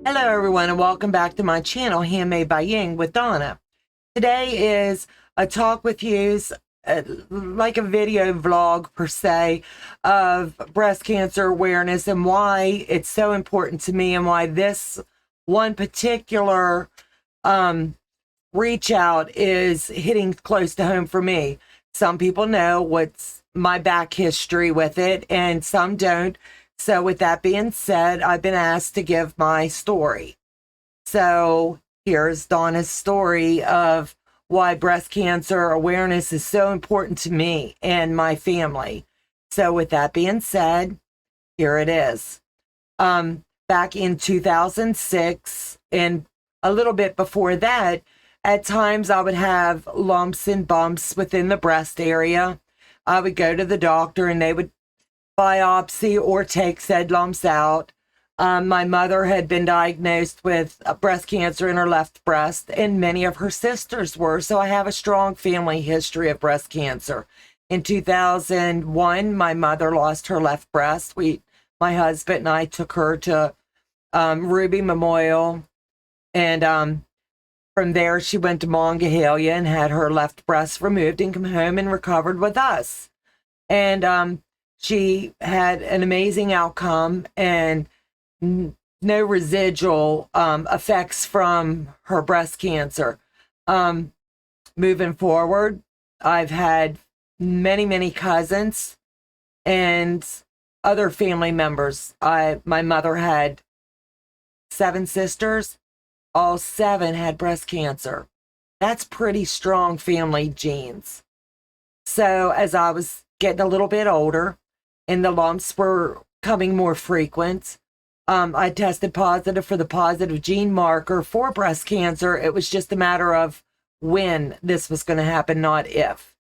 Hello everyone and welcome back to my channel, Handmade by Ying with Donna. Today is a talk with yous, like a video vlog per se, of breast cancer awareness and why it's so important to me and why this one particular reach out is hitting close to home for me. Some people know what's my back history with it and some don't. So with that being said, I've been asked to give my story. So here's Donna's story of why breast cancer awareness is so important to me and my family. So with that being said, here it is. Back in 2006 and a little bit before that, at times I would have lumps and bumps within the breast area. I would go to the doctor and they would biopsy or take said lumps out. My mother had been diagnosed with breast cancer in her left breast, and many of her sisters were. So I have a strong family history of breast cancer. In 2001, my mother lost her left breast. My husband and I took her to Ruby Memorial, and from there she went to Monongahela and had her left breast removed and come home and recovered with us. And she had an amazing outcome and no residual effects from her breast cancer. Moving forward, I've had many cousins and other family members. My mother had 7 sisters. All 7 had breast cancer. That's pretty strong family genes. So as I was getting a little bit older, and the lumps were coming more frequent, I tested positive for the positive gene marker for breast cancer. It was just a matter of when this was going to happen, not if.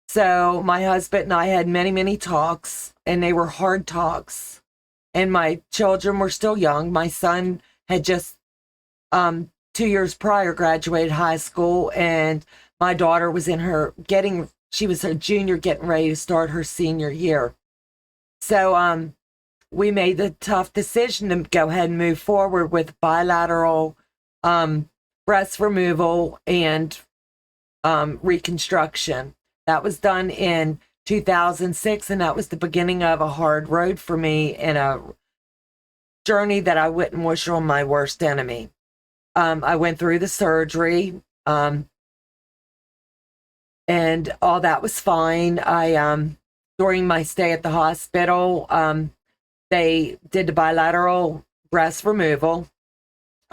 So my husband and I had many talks, and they were hard talks. And my children were still young. My son had just 2 years prior graduated high school, and my daughter was she was a junior getting ready to start her senior year. So we made the tough decision to go ahead and move forward with bilateral breast removal and reconstruction. That was done in 2006, and that was the beginning of a hard road for me and a journey that I wouldn't wish on my worst enemy. I went through the surgery, and all that was fine. During my stay at the hospital, they did the bilateral breast removal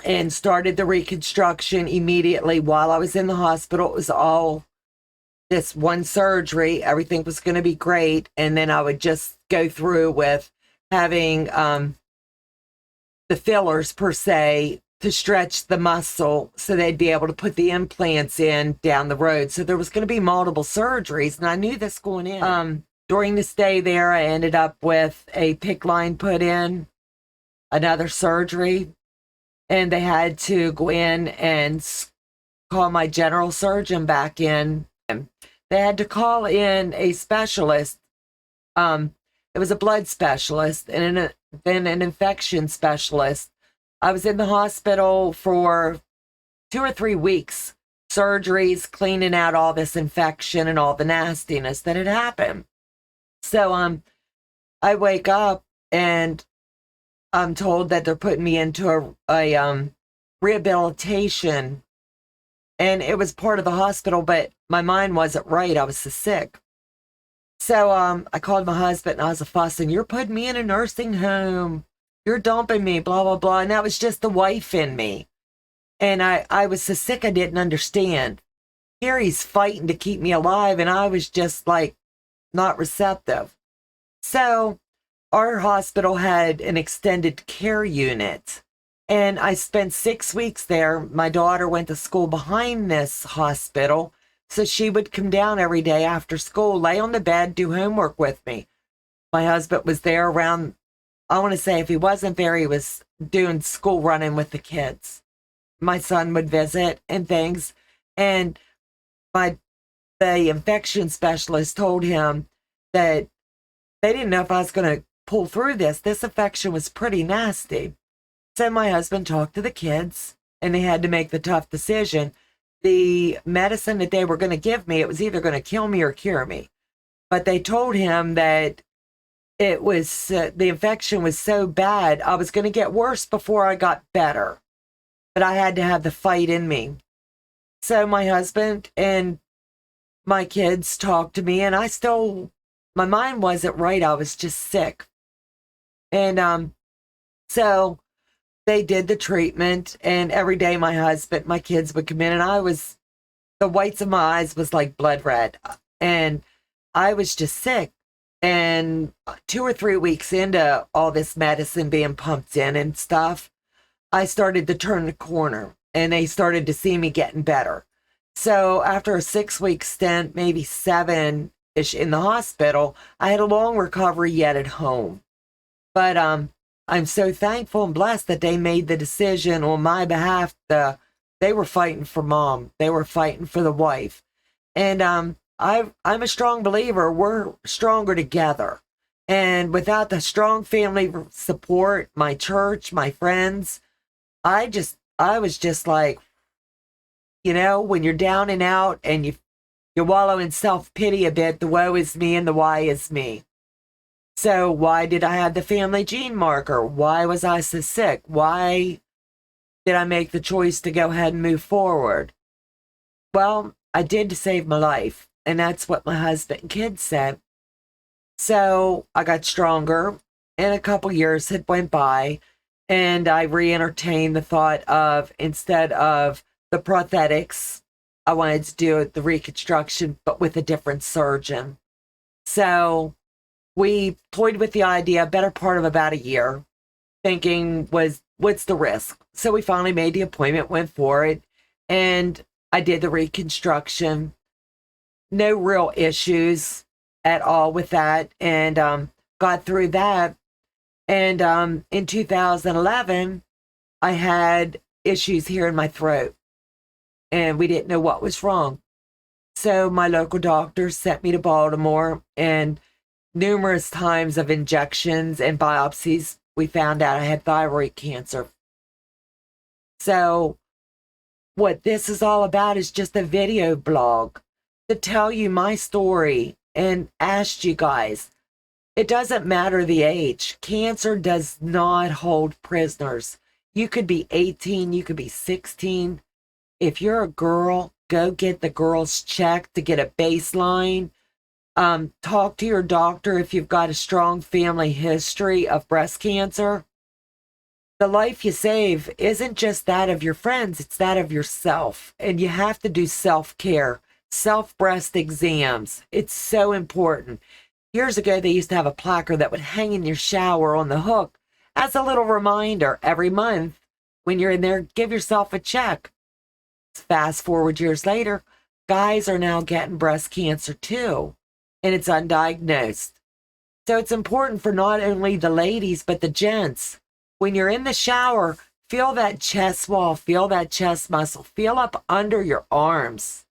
and started the reconstruction immediately while I was in the hospital. It was all this one surgery. Everything was going to be great. And then I would just go through with having the fillers, per se, to stretch the muscle so they'd be able to put the implants in down the road. So there was going to be multiple surgeries, and I knew this going in. During the stay there, I ended up with a PICC line put in, another surgery, and they had to go in and call my general surgeon back in. They had to call in a specialist. It was a blood specialist and then an infection specialist. I was in the hospital for 2 or 3 weeks, surgeries, cleaning out all this infection and all the nastiness that had happened. So I wake up and I'm told that they're putting me into a rehabilitation, and it was part of the hospital, but my mind wasn't right. I was so sick. So I called my husband and I was fussing, "You're putting me in a nursing home. You're dumping me, blah, blah, blah." And that was just the wife in me. And I was so sick I didn't understand. Here he's fighting to keep me alive, and I was just like, not receptive. So our hospital had an extended care unit, and I spent 6 weeks there. My daughter went to school behind this hospital, so she would come down every day after school, lay on the bed, do homework with me. My husband was there around, I want to say if he wasn't there, he was doing school running with the kids. My son would visit and things, and the infection specialist told him that they didn't know if I was going to pull through this. This infection was pretty nasty. So my husband talked to the kids, and they had to make the tough decision. The medicine that they were going to give me, it was either going to kill me or cure me. But they told him that it was the infection was so bad, I was going to get worse before I got better. But I had to have the fight in me. So my husband and my kids talked to me, and my mind wasn't right. I was just sick. And so they did the treatment, and every day my kids would come in, and the whites of my eyes was like blood red. And I was just sick. And 2 or 3 weeks into all this medicine being pumped in and stuff, I started to turn the corner, and they started to see me getting better. So after a 6-week stint, maybe 7-ish in the hospital, I had a long recovery yet at home. But I'm so thankful and blessed that they made the decision on my behalf. They were fighting for mom. They were fighting for the wife. And I'm a strong believer. We're stronger together. And without the strong family support, my church, my friends, I was just like, when you're down and out and you wallow in self-pity a bit, the woe is me and the why is me. So why did I have the family gene marker? Why was I so sick? Why did I make the choice to go ahead and move forward? Well, I did to save my life, and that's what my husband and kids said. So I got stronger, and a couple years had went by, and I re-entertained the thought of, instead of the prosthetics, I wanted to do the reconstruction, but with a different surgeon. So we toyed with the idea, better part of about a year, thinking what's the risk? So we finally made the appointment, went for it, and I did the reconstruction. No real issues at all with that, and got through that. And in 2011, I had issues here in my throat, and we didn't know what was wrong. So my local doctor sent me to Baltimore, and numerous times of injections and biopsies, we found out I had thyroid cancer. So what this is all about is just a video blog to tell you my story and ask you guys, it doesn't matter the age. Cancer does not hold prisoners. You could be 18, you could be 16. If you're a girl, go get the girls checked to get a baseline. Talk to your doctor if you've got a strong family history of breast cancer. The life you save isn't just that of your friends, it's that of yourself. And you have to do self-care, self-breast exams. It's so important. Years ago, they used to have a placard that would hang in your shower on the hook as a little reminder every month when you're in there, give yourself a check. Fast forward years later, guys are now getting breast cancer too, and it's undiagnosed. So it's important for not only the ladies, but the gents. When you're in the shower, feel that chest wall, feel that chest muscle, feel up under your arms,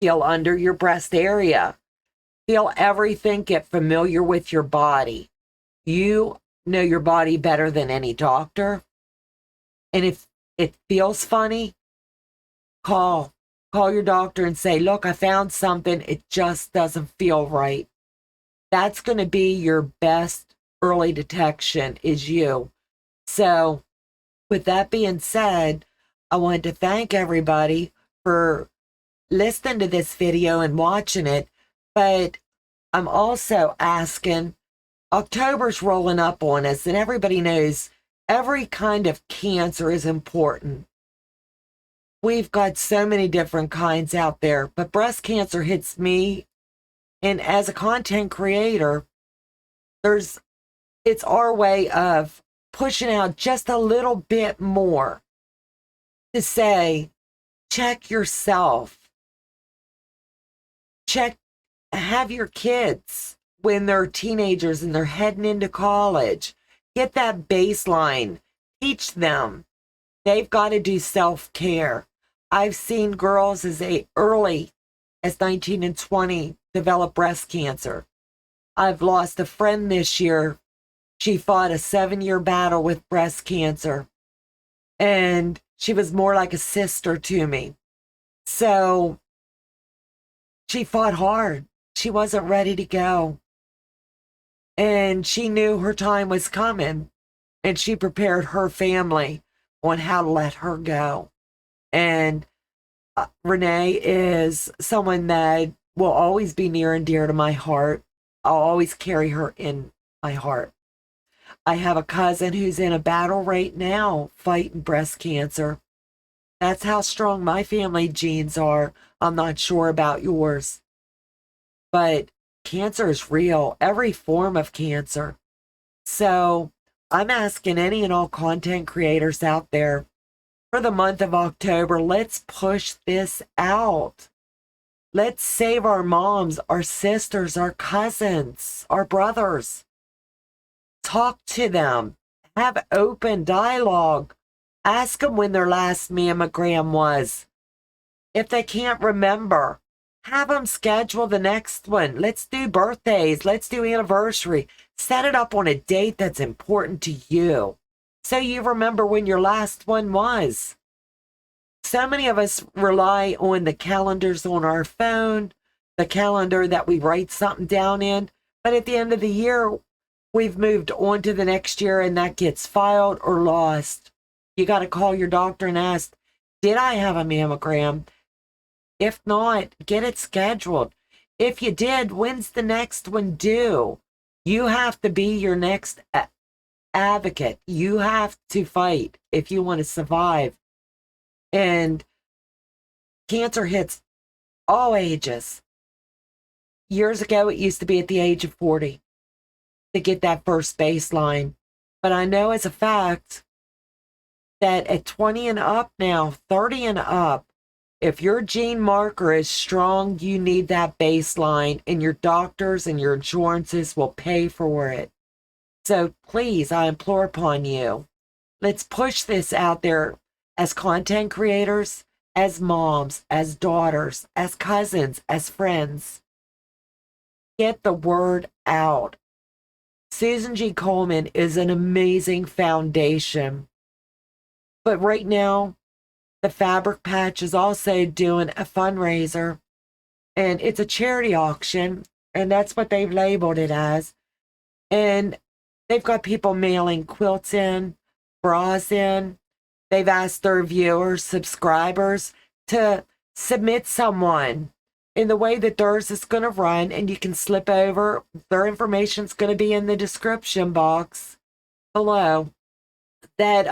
feel under your breast area, feel everything, get familiar with your body. You know your body better than any doctor. And if it feels funny, call your doctor and say, look, I found something. It just doesn't feel right. That's going to be your best early detection, is you. So with that being said, I want to thank everybody for listening to this video and watching it. But I'm also asking, October's rolling up on us, and everybody knows every kind of cancer is important. We've got so many different kinds out there, but breast cancer hits me. And as a content creator, it's our way of pushing out just a little bit more to say, check yourself. Have your kids when they're teenagers and they're heading into college. Get that baseline. Teach them. They've got to do self-care. I've seen girls as early as 19 and 20 develop breast cancer. I've lost a friend this year. She fought a 7-year battle with breast cancer. and she was more like a sister to me. So she fought hard. She wasn't ready to go. And she knew her time was coming. And she prepared her family on how to let her go. And Renee is someone that will always be near and dear to my heart. I'll always carry her in my heart. I have a cousin who's in a battle right now fighting breast cancer. That's how strong my family genes are. I'm not sure about yours, but cancer is real, every form of cancer. So I'm asking any and all content creators out there for the month of October, let's push this out. Let's save our moms, our sisters, our cousins, our brothers. Talk to them. Have open dialogue. Ask them when their last mammogram was. If they can't remember, have them schedule the next one. Let's do birthdays. Let's do anniversary. Set it up on a date that's important to you, so you remember when your last one was. So many of us rely on the calendars on our phone, the calendar that we write something down in, but at the end of the year, we've moved on to the next year and that gets filed or lost. You got to call your doctor and ask, did I have a mammogram? If not, get it scheduled. If you did, when's the next one due? You have to be your next advocate. You have to fight if you want to survive. And cancer hits all ages. Years ago, it used to be at the age of 40 to get that first baseline. But I know as a fact that at 20 and up now, 30 and up, if your gene marker is strong, you need that baseline, and your doctors and your insurances will pay for it. So please, I implore upon you, let's push this out there as content creators, as moms, as daughters, as cousins, as friends. Get the word out. Susan G. Komen is an amazing foundation. But right now, the Fabric Patch is also doing a fundraiser, and it's a charity auction, and that's what they've labeled it as. And they've got people mailing quilts in, bras in. They've asked their viewers, subscribers to submit someone in the way that theirs is going to run, and you can slip over. Their information's going to be in the description box below. That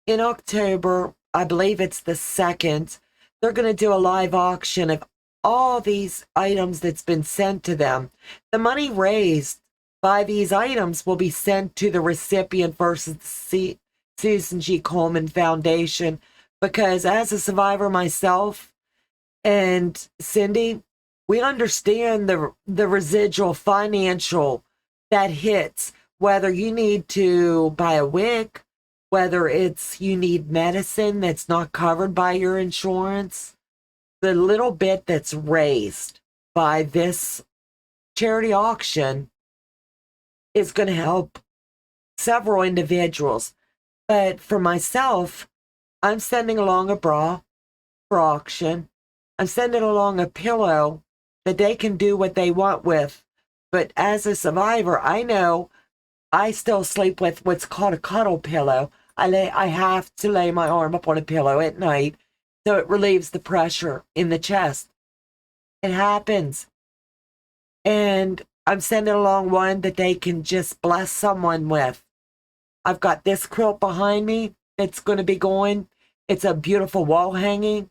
in October, I believe it's the 2nd, they're going to do a live auction of all these items that's been sent to them. The money raised by these items will be sent to the recipient versus the Susan G. Komen Foundation, because as a survivor myself and Cindy, we understand the residual financial that hits, whether you need to buy a wig, whether it's you need medicine that's not covered by your insurance. The little bit that's raised by this charity auction is going to help several individuals. But for myself, I'm sending along a bra for auction. I'm sending along a pillow that they can do what they want with. But as a survivor, I know I still sleep with what's called a cuddle pillow. I have to lay my arm up on a pillow at night so it relieves the pressure in the chest. It happens. And I'm sending along one that they can just bless someone with. I've got this quilt behind me that's going to be going. It's a beautiful wall hanging.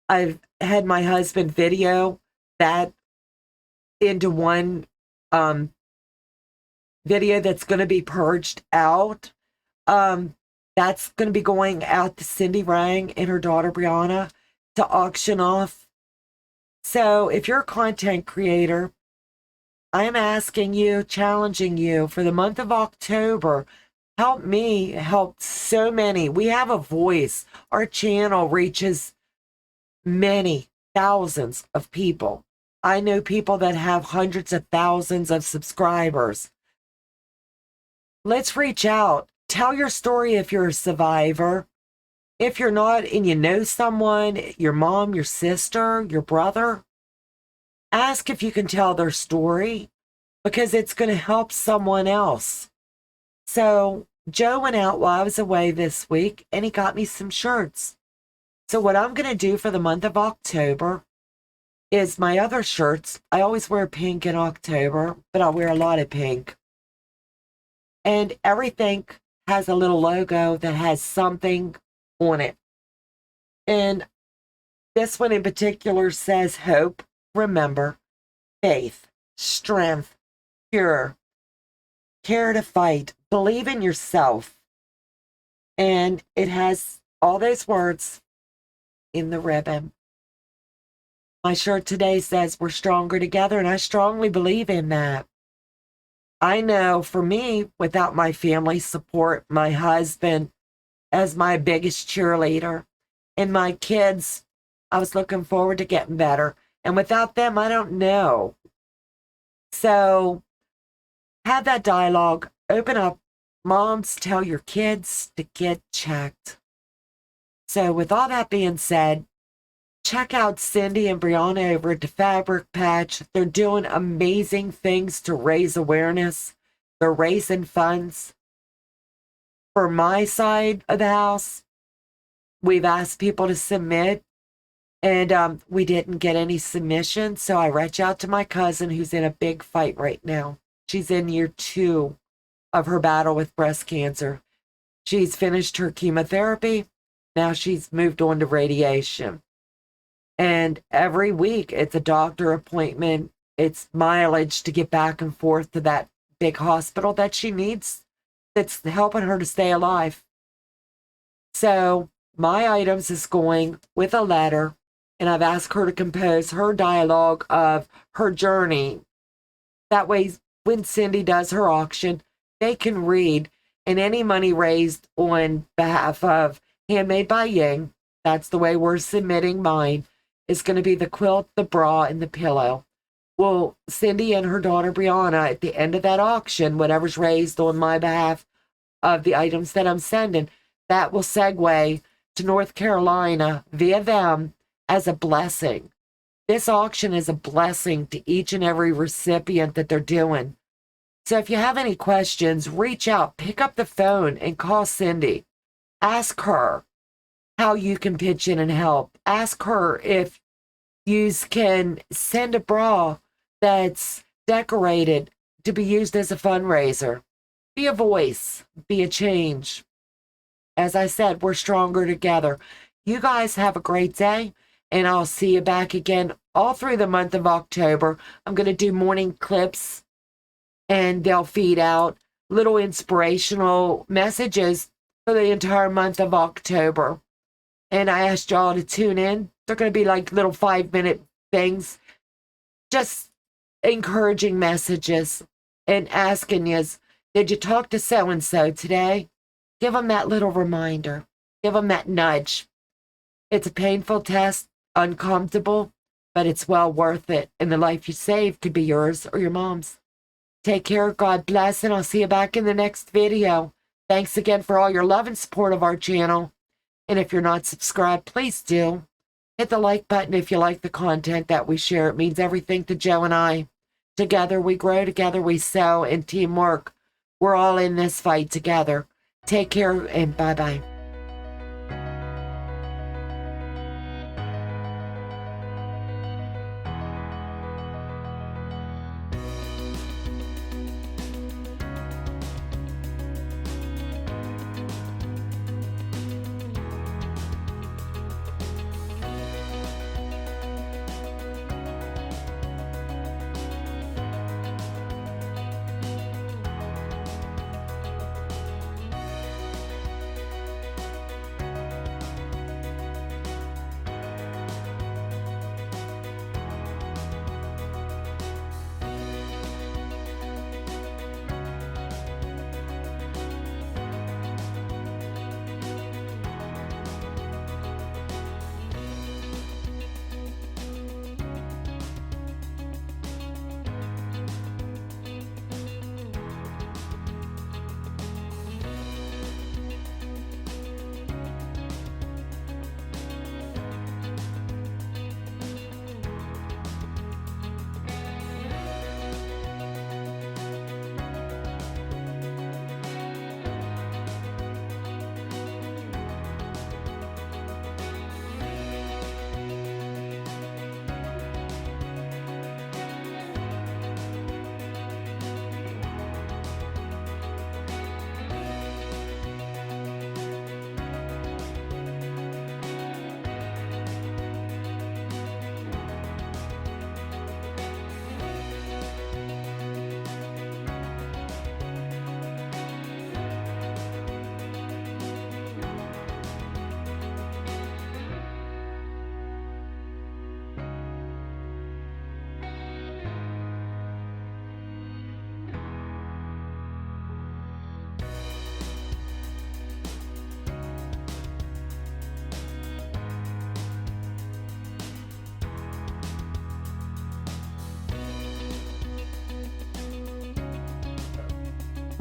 I've had my husband video that into one video that's going to be purged out. That's going to be going out to Cindy Rang and her daughter Brianna to auction off. So if you're a content creator, I'm asking you, challenging you for the month of October. Help me help so many. We have a voice. Our channel reaches many thousands of people. I know people that have hundreds of thousands of subscribers. Let's reach out. Tell your story if you're a survivor. If you're not and you know someone, your mom, your sister, your brother, ask if you can tell their story because it's going to help someone else. So Joe went out while I was away this week and he got me some shirts. So what I'm going to do for the month of October is my other shirts. I always wear pink in October, but I wear a lot of pink. And everything has a little logo that has something on it. And this one in particular says hope, remember, faith, strength, pure, care to fight, believe in yourself. And it has all those words in the ribbon. My shirt today says we're stronger together, and I strongly believe in that. I know for me, without my family support, my husband as my biggest cheerleader, and my kids, I was looking forward to getting better. And without them, I don't know. So have that dialogue, open up. Moms, tell your kids to get checked. So with all that being said, check out Cindy and Brianna over at the Fabric Patch. They're doing amazing things to raise awareness. They're raising funds. For my side of the house, we've asked people to submit, and we didn't get any submissions. So I reached out to my cousin who's in a big fight right now. She's in year 2 of her battle with breast cancer. She's finished her chemotherapy. Now she's moved on to radiation. And every week it's a doctor appointment. It's mileage to get back and forth to that big hospital that she needs that's helping her to stay alive. So my items is going with a letter, and I've asked her to compose her dialogue of her journey. That way, when Cindy does her auction, they can read, and any money raised on behalf of Handmade by Ying, that's the way we're submitting mine, is going to be the quilt, the bra, and the pillow. Well, Cindy and her daughter Brianna, at the end of that auction, whatever's raised on my behalf of the items that I'm sending, that will segue to North Carolina via them as a blessing. This auction is a blessing to each and every recipient that they're doing. So if you have any questions, reach out, pick up the phone and call Cindy. Ask her how you can pitch in and help. Ask her if you can send a bra that's decorated to be used as a fundraiser. Be a voice, be a change. As I said, we're stronger together. You guys have a great day, and I'll see you back again all through the month of October. I'm going to do morning clips, and they'll feed out little inspirational messages for the entire month of October. And I asked y'all to tune in. They're going to be like little 5-minute things, just encouraging messages and asking you, did you talk to so-and-so today? Give them that little reminder. Give them that nudge. It's a painful test, uncomfortable, but it's well worth it. And the life you save could be yours or your mom's. Take care. God bless, and I'll see you back in the next video. Thanks again for all your love and support of our channel. And if you're not subscribed, please do. Hit the like button if you like the content that we share. It means everything to Joe and I. Together we grow, together we sow, and teamwork. We're all in this fight together. Take care, and bye-bye.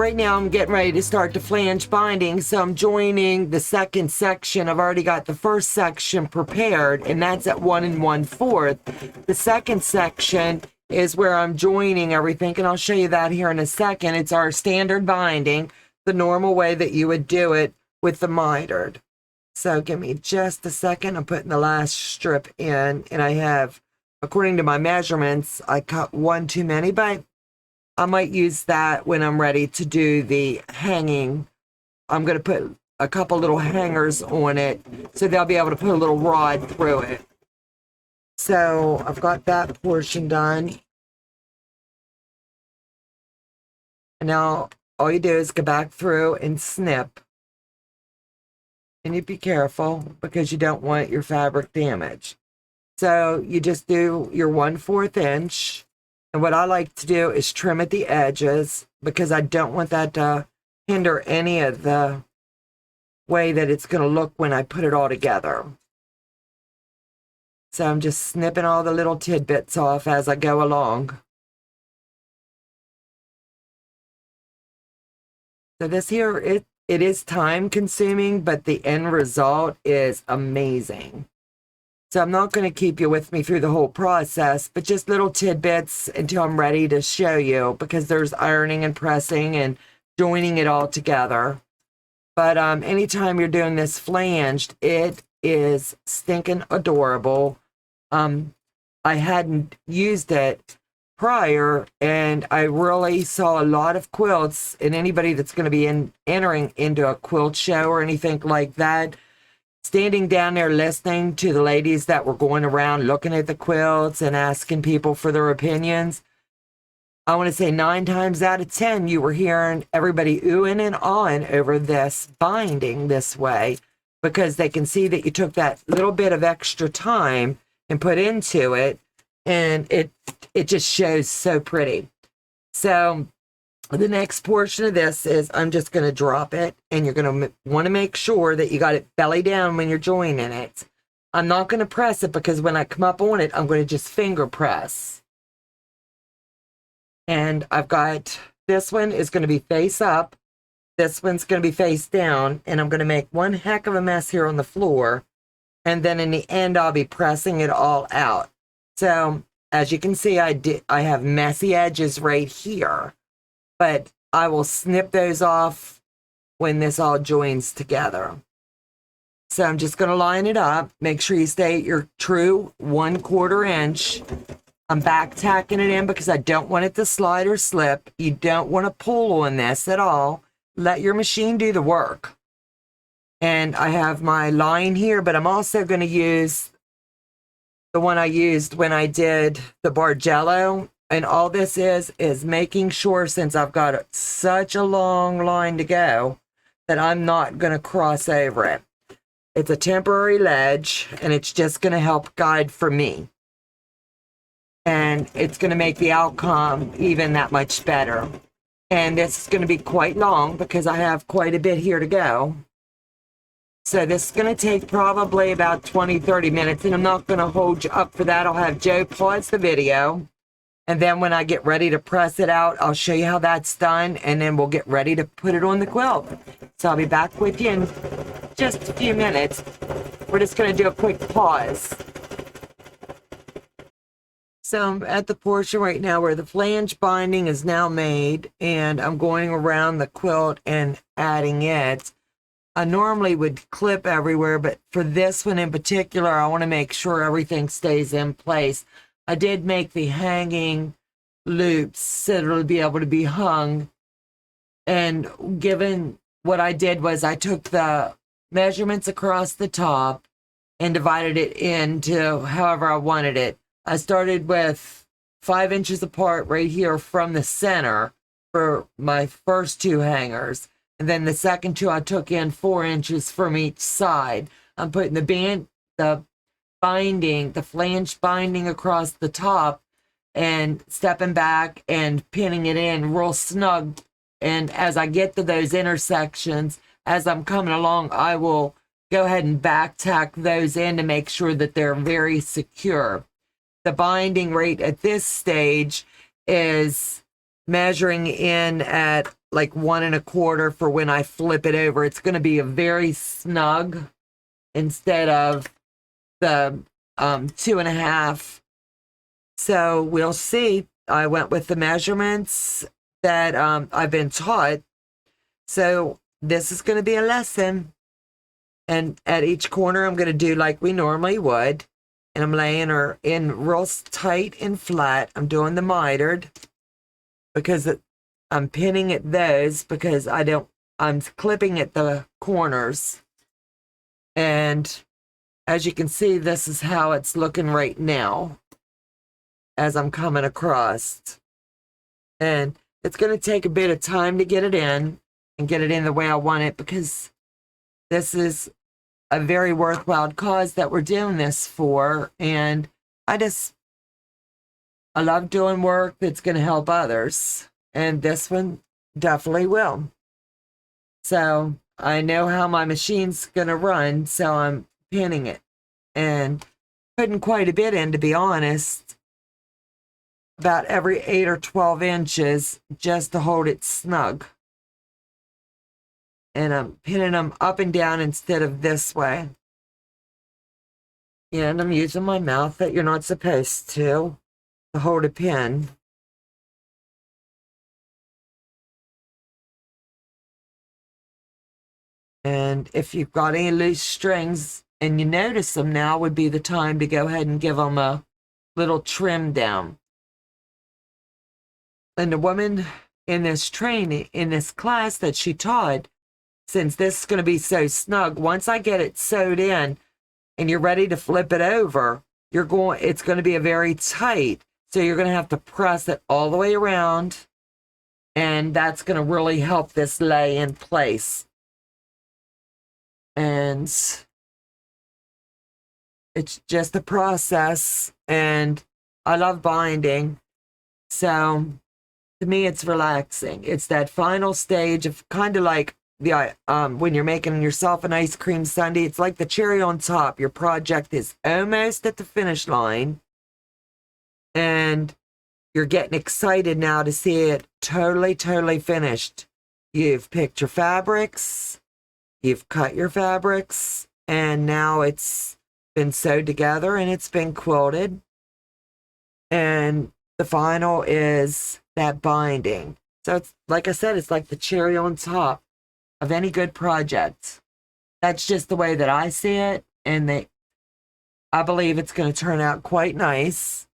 right now I'm getting ready to start the flange binding, so I'm joining the second section. I've already got the first section prepared, and that's at 1 1/4. The second section is where I'm joining everything, and I'll show you that here in a second. It's our standard binding, the normal way that you would do it with the mitered. So give me just a second. I'm putting the last strip in, and I have, according to my measurements, I cut one too many, but I might use that when I'm ready to do the hanging. I'm going to put a couple little hangers on it so they'll be able to put a little rod through it. So I've got that portion done. And now all you do is go back through and snip. And you be careful because you don't want your fabric damaged. So you just do your 1/4 inch. And what I like to do is trim at the edges because I don't want that to hinder any of the way that it's going to look when I put it all together. So I'm just snipping all the little tidbits off as I go along. So this here, it is time consuming, but the end result is amazing. So I'm not going to keep you with me through the whole process, but just little tidbits until I'm ready to show you, because there's ironing and pressing and joining it all together. But anytime you're doing this flanged, it is stinking adorable. I hadn't used it prior, and I really saw a lot of quilts, and anybody that's going to be entering into a quilt show or anything like that, standing down there listening to the ladies that were going around looking at the quilts and asking people for their opinions, I want to say 9 times out of 10, you were hearing everybody oohing and ahhing over this binding this way, because they can see that you took that little bit of extra time and put into it, and it just shows so pretty. So the next portion of this is I'm just going to drop it, and you're going to want to make sure that you got it belly down when you're joining it. I'm not going to press it because when I come up on it, I'm going to just finger press. And I've got, this one is going to be face up. This one's going to be face down, and I'm going to make one heck of a mess here on the floor. And then in the end, I'll be pressing it all out. So as you can see, I have messy edges right here, but I will snip those off when this all joins together. So I'm just going to line it up. Make sure you stay at your true 1/4 inch. I'm back tacking it in because I don't want it to slide or slip. You don't want to pull on this at all. Let your machine do the work. And I have my line here, but I'm also going to use the one I used when I did the Bargello. And all this is making sure, since I've got such a long line to go, that I'm not going to cross over it. It's a temporary ledge, and it's just going to help guide for me. And it's going to make the outcome even that much better. And this is going to be quite long because I have quite a bit here to go. So this is going to take probably about 20-30 minutes, and I'm not going to hold you up for that. I'll have Joe pause the video, and then when I get ready to press it out, I'll show you how that's done, and then we'll get ready to put it on the quilt. So I'll be back with you in just a few minutes. We're just going to do a quick pause. So I'm at the portion right now where the flange binding is now made, and I'm going around the quilt and adding it. I normally would clip everywhere, but for this one in particular, I want to make sure everything stays in place. I did make the hanging loops so it'll be able to be hung. And given what I did was I took the measurements across the top and divided it into however I wanted it. I started with 5 inches apart right here from the center for my first 2 hangers. And then the second 2, I took in 4 inches from each side. I'm putting the binding, the flange binding across the top and stepping back and pinning it in real snug. And as I get to those intersections, as I'm coming along, I will go ahead and back tack those in to make sure that they're very secure. The binding rate at this stage is measuring in at like 1 1/4 for when I flip it over. It's going to be a very snug instead of the 2.5. So we'll see. I went with the measurements that I've been taught. So this is going to be a lesson. And at each corner, I'm going to do like we normally would. And I'm laying her in real tight and flat. I'm doing the mitered because I'm pinning at those because I'm clipping at the corners. And as you can see, this is how it's looking right now as I'm coming across. And it's going to take a bit of time to get it in and get it in the way I want it, because this is a very worthwhile cause that we're doing this for. And I love doing work that's going to help others. And this one definitely will. So I know how my machine's going to run, so I'm pinning it and putting quite a bit in, to be honest, about every 8 or 12 inches just to hold it snug. And I'm pinning them up and down instead of this way. And I'm using my mouth that you're not supposed to hold a pin. And if you've got any loose strings and you notice them, now would be the time to go ahead and give them a little trim down. And the woman in this training, in this class that she taught, since this is going to be so snug, once I get it sewed in and you're ready to flip it over, it's going to be a very tight. So you're going to have to press it all the way around. And that's going to really help this lay in place. And it's just a process, and I love binding. So to me, it's relaxing. It's that final stage of kind of like the when you're making yourself an ice cream sundae. It's like the cherry on top. Your project is almost at the finish line, and you're getting excited now to see it totally finished. You've picked your fabrics, you've cut your fabrics, and now it's been sewed together and it's been quilted. And the final is that binding. So it's like I said, it's like the cherry on top of any good project. That's just the way that I see it, and I believe it's going to turn out quite nice.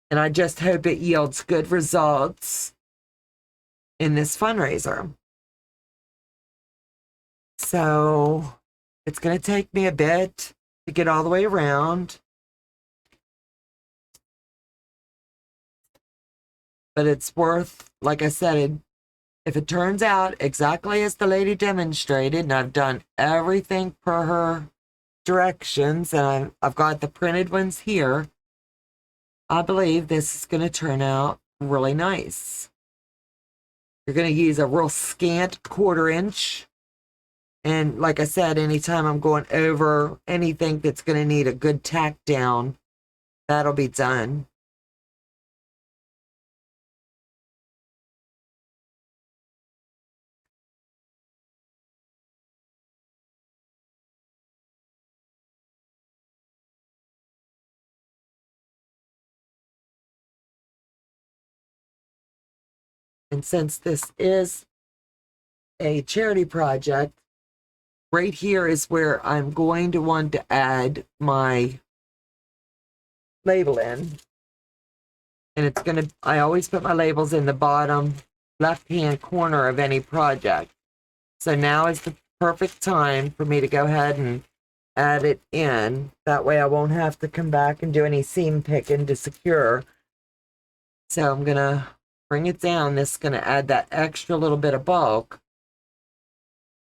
And I just hope it yields good results in this fundraiser. So it's going to take me a bit to get all the way around. But it's worth, like I said, if it turns out exactly as the lady demonstrated, and I've done everything per her directions, and I've got the printed ones here, I believe this is going to turn out really nice. You're going to use a real scant 1/4 inch. And like I said, anytime I'm going over anything that's going to need a good tack down, that'll be done. And since this is a charity project, right here is where I'm going to want to add my label in. And it's going to, I always put my labels in the bottom left-hand corner of any project. So now is the perfect time for me to go ahead and add it in. That way I won't have to come back and do any seam picking to secure. So I'm going to bring it down. This is going to add that extra little bit of bulk.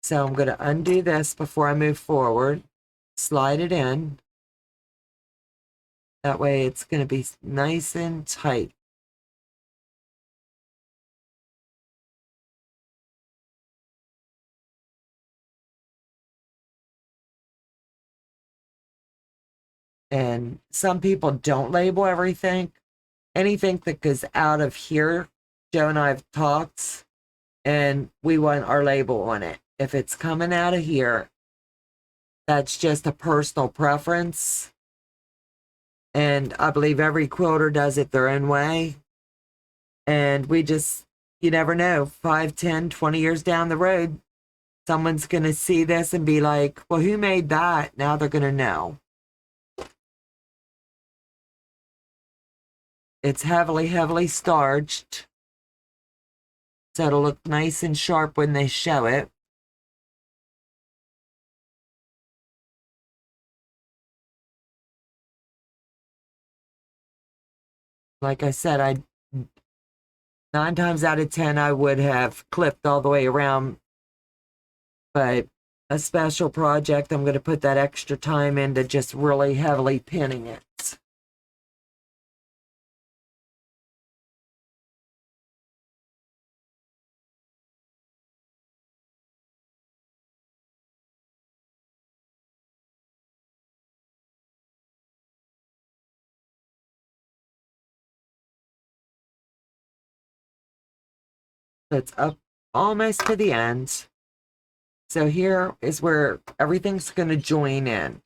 So I'm going to undo this before I move forward, slide it in. That way it's going to be nice and tight. And some people don't label everything. Anything that goes out of here, Joe and I have talked, and we want our label on it. If it's coming out of here, that's just a personal preference. And I believe every quilter does it their own way. And we just, you never know, 5, 10, 20 years down the road, someone's going to see this and be like, well, who made that? Now they're going to know. It's heavily, heavily starched. So it'll look nice and sharp when they show it. Like I said, 9 times out of 10, I would have clipped all the way around. But a special project, I'm going to put that extra time into just really heavily pinning it. So it's up almost to the end. So here is where everything's going to join in.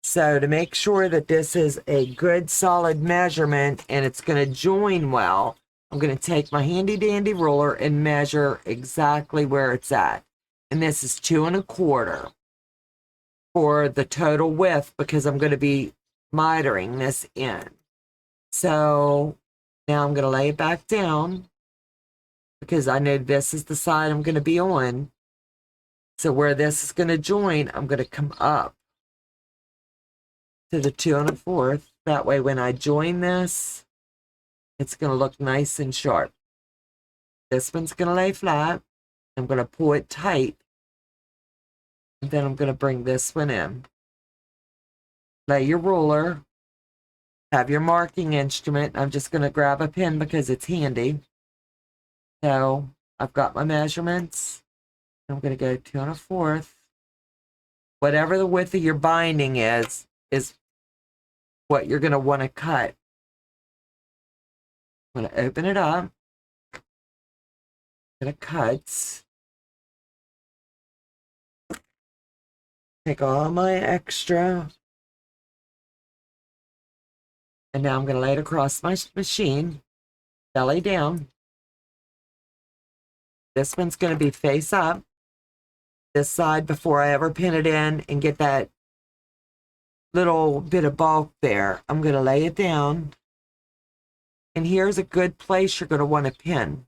So to make sure that this is a good solid measurement and it's going to join well, I'm going to take my handy dandy ruler and measure exactly where it's at. And this is 2 1/4 for the total width because I'm going to be mitering this in. So now I'm going to lay it back down because I know this is the side I'm going to be on. So where this is going to join, I'm going to come up to the 2 1/4. That way when I join this, it's going to look nice and sharp. This one's going to lay flat. I'm going to pull it tight. And then I'm going to bring this one in. Lay your ruler. Have your marking instrument. I'm just going to grab a pen because it's handy. So I've got my measurements. I'm going to go 2 1/4. Whatever the width of your binding is what you're going to want to cut. I'm going to open it up. I'm going to cut. Take all my extra. And now I'm going to lay it across my machine, belly down. This one's going to be face up. This side before I ever pin it in and get that little bit of bulk there. I'm going to lay it down. And here's a good place you're going to want to pin.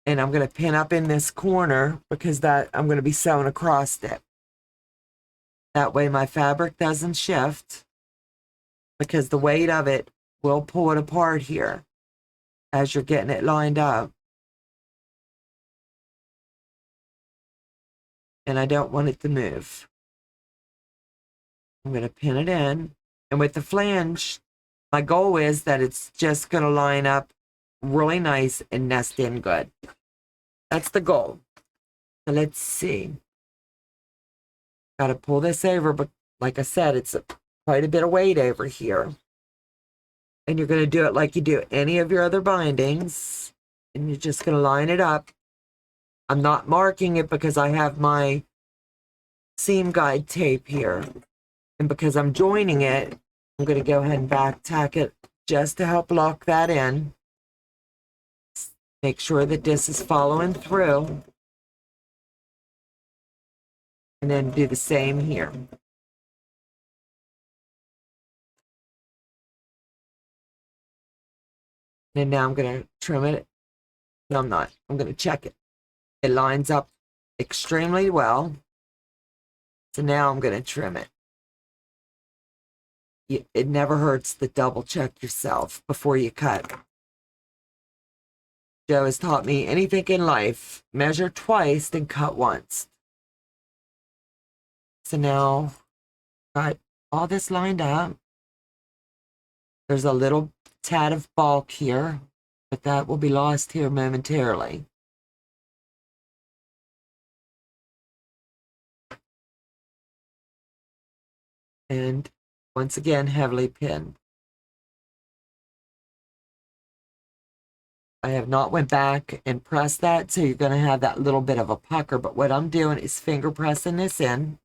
And I'm going to pin up in this corner because that I'm going to be sewing across it. That way my fabric doesn't shift because the weight of it will pull it apart here as you're getting it lined up. And I don't want it to move. I'm going to pin it in. And with the flange, my goal is that it's just going to line up really nice and nest in good. That's the goal. So let's see. Got to pull this over, but like I said, it's quite a bit of weight over here. And you're going to do it like you do any of your other bindings. And you're just going to line it up. I'm not marking it because I have my seam guide tape here. And because I'm joining it, I'm going to go ahead and back tack it just to help lock that in. Make sure that this is following through. And then do the same here. And now I'm going to trim it. No, I'm not. I'm going to check it. It lines up extremely well. So now I'm going to trim it. It never hurts to double check yourself before you cut. Joe has taught me anything in life, measure twice, then cut once. So now, got all this lined up. There's a little tad of bulk here, but that will be lost here momentarily. And once again, heavily pinned. I have not went back and pressed that, so you're going to have that little bit of a pucker. But what I'm doing is finger pressing this in,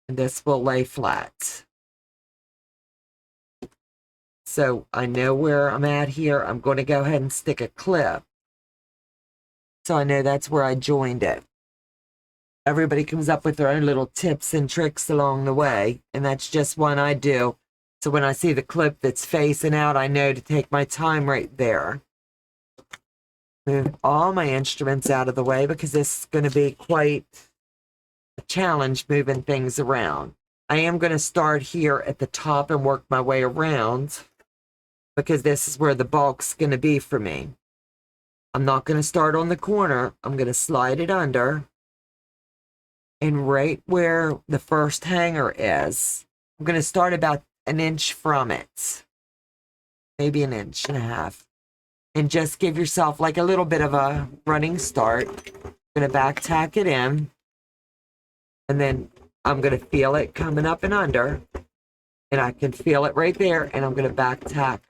and this will lay flat. So I know where I'm at here. I'm going to go ahead and stick a clip, so I know that's where I joined it. Everybody comes up with their own little tips and tricks along the way, and that's just one I do. So when I see the clip that's facing out, I know to take my time right there. Move all my instruments out of the way because this is going to be quite a challenge moving things around. I am going to start here at the top and work my way around because this is where the bulk's going to be for me. I'm not going to start on the corner. I'm going to slide it under. And right where the first hanger is, I'm going to start about an inch from it. Maybe an inch and a half. And just give yourself like a little bit of a running start. I'm going to back tack it in. And then I'm going to feel it coming up and under. And I can feel it right there. And I'm going to back tack.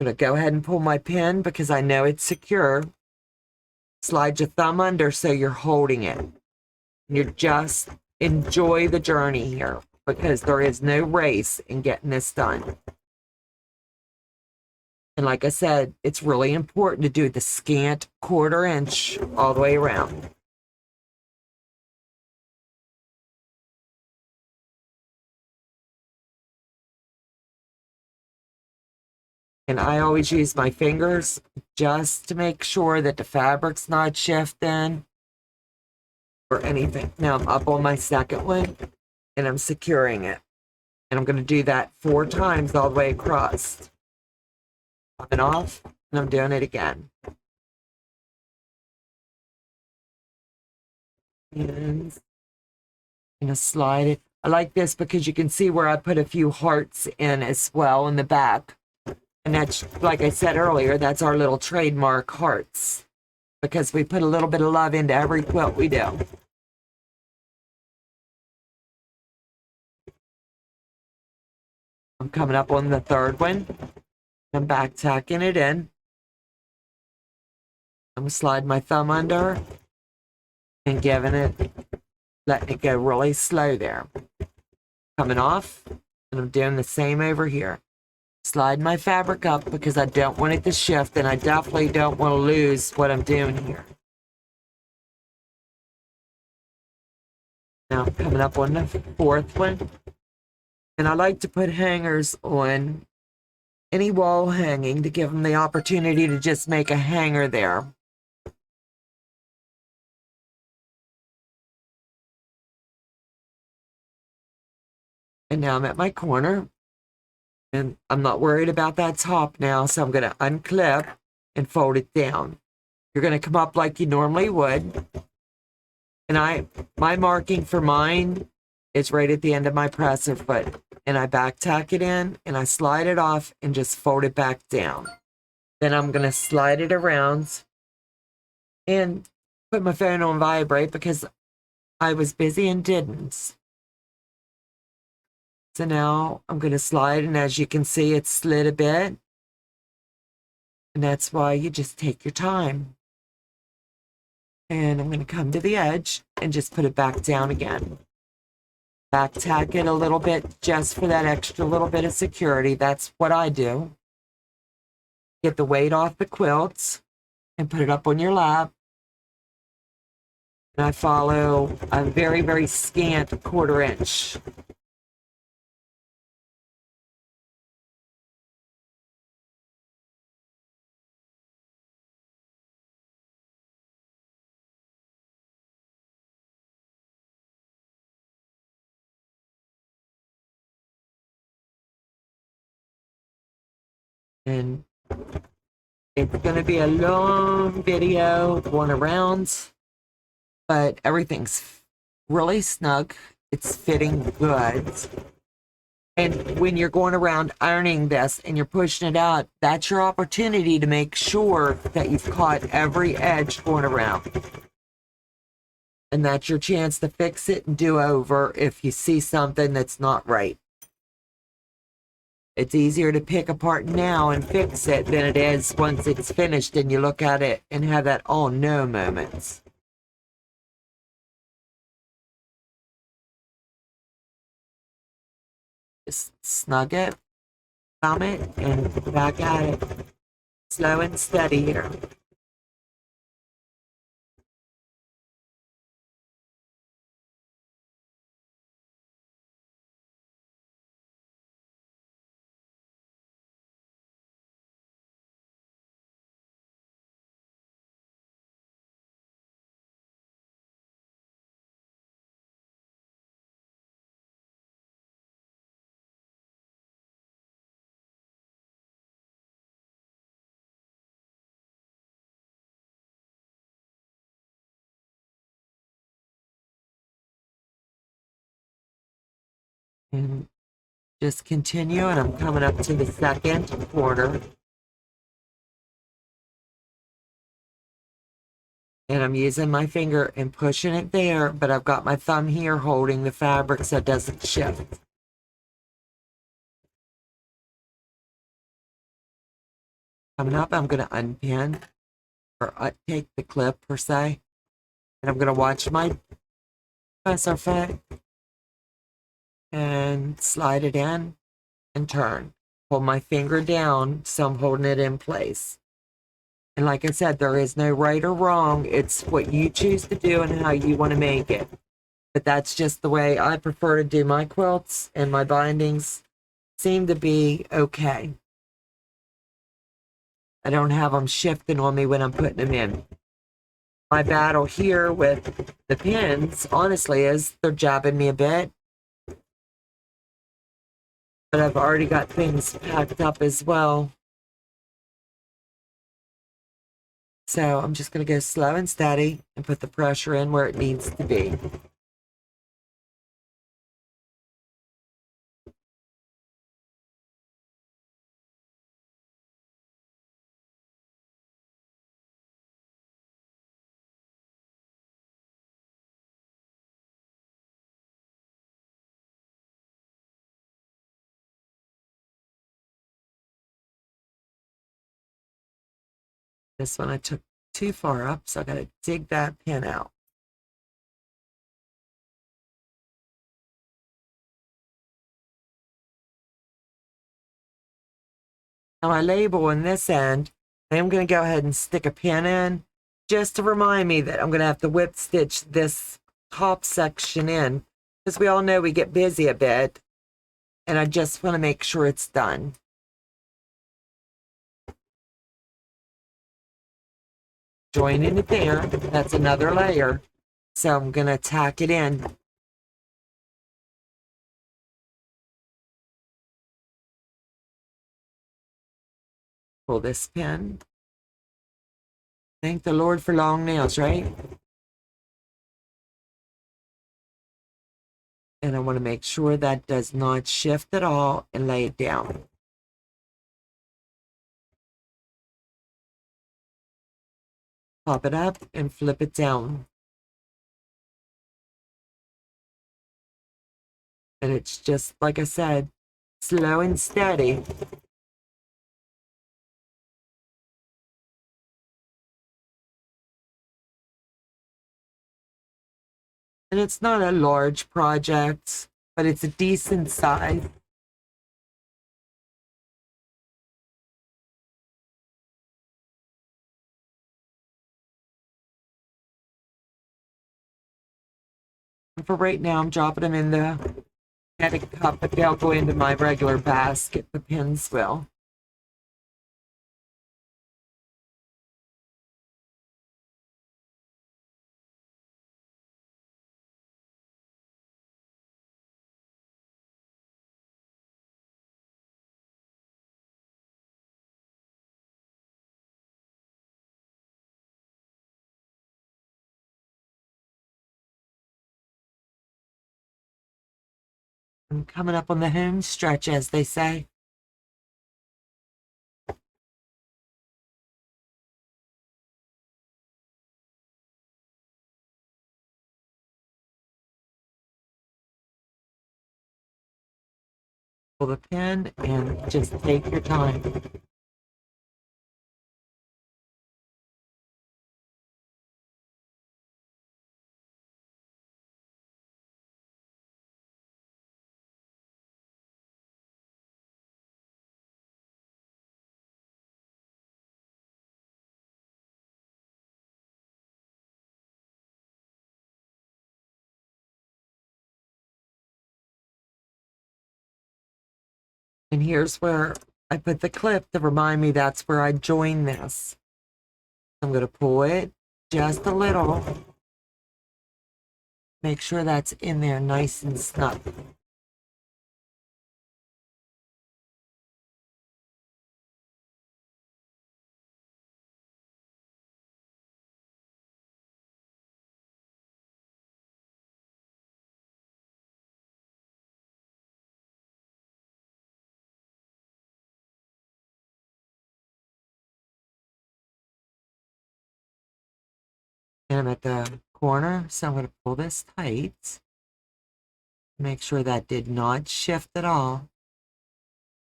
I'm going to go ahead and pull my pin because I know it's secure. Slide your thumb under so you're holding it. You just enjoy the journey here because there is no race in getting this done. And like I said, it's really important to do the scant 1/4 inch all the way around. And I always use my fingers just to make sure that the fabric's not shifting or anything. Now I'm up on my second one and I'm securing it. And I'm going to do that 4 times all the way across. Coming off, and I'm doing it again. And I'm going to slide it. I like this because you can see where I put a few hearts in as well in the back. And that's, like I said earlier, that's our little trademark hearts. Because we put a little bit of love into every quilt we do. I'm coming up on the third one. I'm back tacking it in. I'm going to slide my thumb under and letting it go really slow there. Coming off, and I'm doing the same over here. Slide my fabric up because I don't want it to shift, and I definitely don't want to lose what I'm doing here. Now I'm coming up on the fourth one. And I like to put hangers on any wall hanging to give them the opportunity to just make a hanger there. And now I'm at my corner. And I'm not worried about that top now, so I'm going to unclip and fold it down. You're going to come up like you normally would. And my marking for mine is right at the end of my presser foot. And I back tack it in, and I slide it off and just fold it back down. Then I'm going to slide it around and put my phone on vibrate because I was busy and didn't. So now I'm going to slide, and as you can see, it's slid a bit. And that's why you just take your time. And I'm going to come to the edge and just put it back down again. Back tack it a little bit just for that extra little bit of security. That's what I do. Get the weight off the quilts and put it up on your lap. And I follow a very, very scant 1/4 inch. And it's going to be a long video going around, but everything's really snug. It's fitting good. And when you're going around ironing this and you're pushing it out, that's your opportunity to make sure that you've caught every edge going around. And that's your chance to fix it and do over if you see something that's not right. It's easier to pick apart now and fix it than it is once it's finished and you look at it and have that oh no moments. Just snug it, thumb it, and back at it. Slow and steady here. And just continue, and I'm coming up to the second corner. And I'm using my finger and pushing it there, but I've got my thumb here holding the fabric so it doesn't shift. Coming up, I'm going to unpin, or take the clip per se, and I'm going to watch my presser foot and slide it in and turn. Hold my finger down so I'm holding it in place. And like I said, there is no right or wrong. It's what you choose to do and how you want to make it. But that's just the way I prefer to do my quilts, and my bindings seem to be okay. I don't have them shifting on me when I'm putting them in. My battle here with the pins, honestly, is they're jabbing me a bit. But I've already got things packed up as well. So I'm just going to go slow and steady and put the pressure in where it needs to be. This one I took too far up, so I got to dig that pin out. Now my label on this end, I am going to go ahead and stick a pin in just to remind me that I'm going to have to whip stitch this top section in, because we all know we get busy a bit, and I just want to make sure it's done. Joining it there, that's another layer, so I'm going to tack it in. Pull this pin. Thank the Lord for long nails, right? And I want to make sure that does not shift at all and lay it down. Pop it up and flip it down. And it's just, like I said, slow and steady. And it's not a large project, but it's a decent size. And for right now, I'm dropping them in the magnetic cup, but they'll go into my regular basket. The pins will. I'm coming up on the home stretch, as they say. Pull the pin and just take your time. And here's where I put the clip to remind me that's where I join this. I'm going to pull it just a little. Make sure that's in there nice and snug. And I'm at the corner, so I'm going to pull this tight. Make sure that did not shift at all.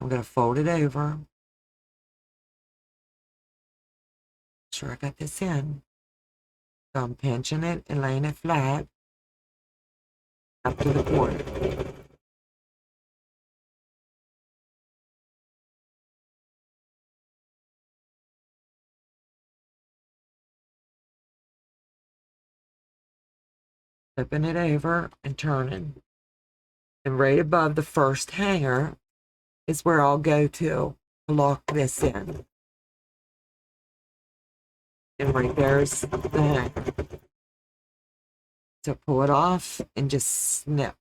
I'm going to fold it over. Make sure I got this in. So I'm pinching it and laying it flat up to the corner. Flipping it over and turning. And right above the first hanger is where I'll go to lock this in. And right there's the hanger. So pull it off and just snip.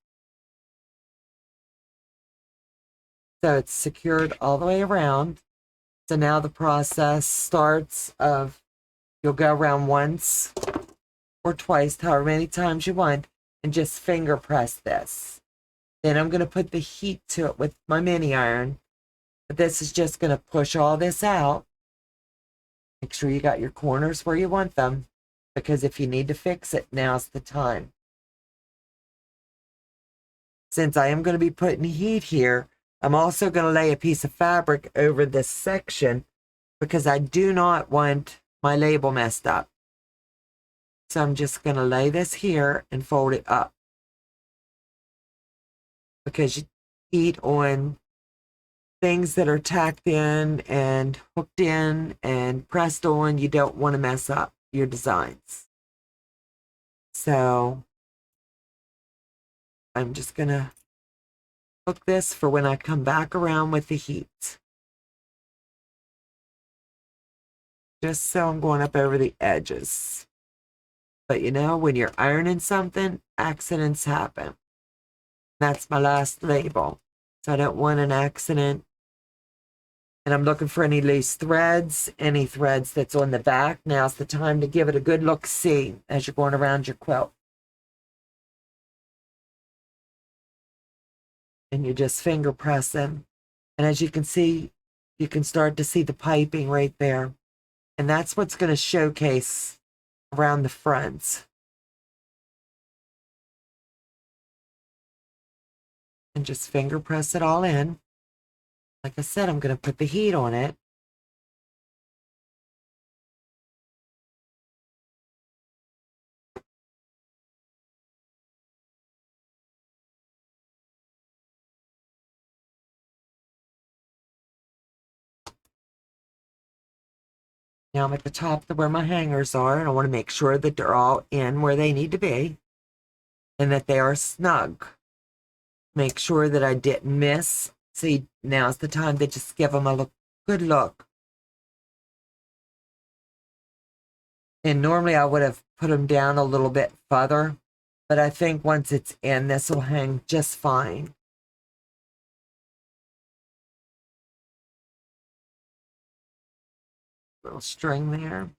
So it's secured all the way around. So now the process starts of you'll go around once or twice, however many times you want, and just finger press this. Then I'm going to put the heat to it with my mini iron. But this is just going to push all this out. Make sure you got your corners where you want them, because if you need to fix it, now's the time. Since I am going to be putting heat here, I'm also going to lay a piece of fabric over this section because I do not want my label messed up. So I'm just going to lay this here and fold it up, because you heat on things that are tacked in and hooked in and pressed on, you don't want to mess up your designs. So I'm just going to hook this for when I come back around with the heat. Just so I'm going up over the edges. But you know, when you're ironing something, accidents happen. That's my last label. So I don't want an accident. And I'm looking for any loose threads, any threads that's on the back. Now's the time to give it a good look-see as you're going around your quilt. And you're just finger pressing. And as you can see, you can start to see the piping right there. And that's what's going to showcase around the fronts. And just finger press it all in. Like I said, I'm going to put the heat on it. Now I'm at the top where my hangers are, and I want to make sure that they're all in where they need to be and that they are snug. Make sure that I didn't miss. See, now's the time to just give them a good look. And normally I would have put them down a little bit further, but I think once it's in, this will hang just fine. Little string there.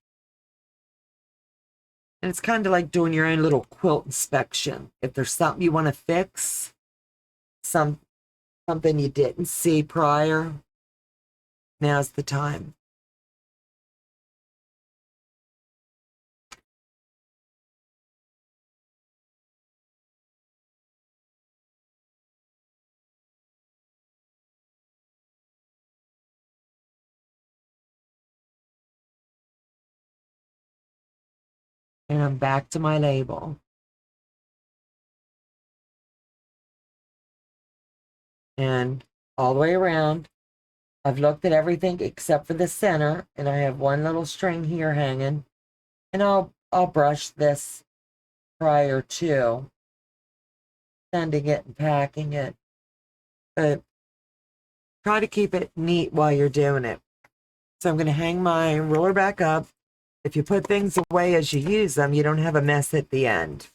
And it's kind of like doing your own little quilt inspection. If there's something you want to fix, something you didn't see prior, now's the time. I'm back to my label. And all the way around, I've looked at everything except for the center, and I have one little string here hanging. And I'll brush this prior to sending it and packing it. But try to keep it neat while you're doing it. So I'm going to hang my ruler back up. If you put things away as you use them, you don't have a mess at the end.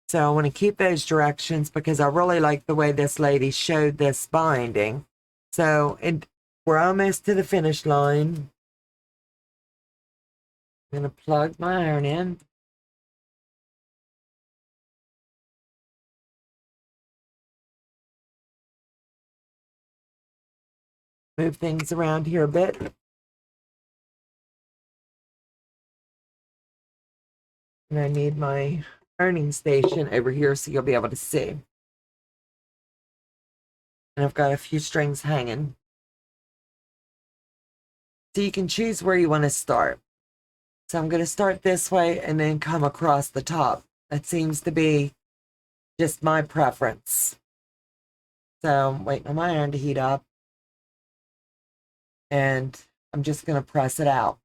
So I want to keep those directions because I really like the way this lady showed this binding. So we're almost to the finish line. I'm going to plug my iron in. Move things around here a bit. And I need my ironing station over here so you'll be able to see. And I've got a few strings hanging. So you can choose where you want to start. So I'm going to start this way and then come across the top. That seems to be just my preference. So I'm waiting on my iron to heat up. And I'm just going to press it out.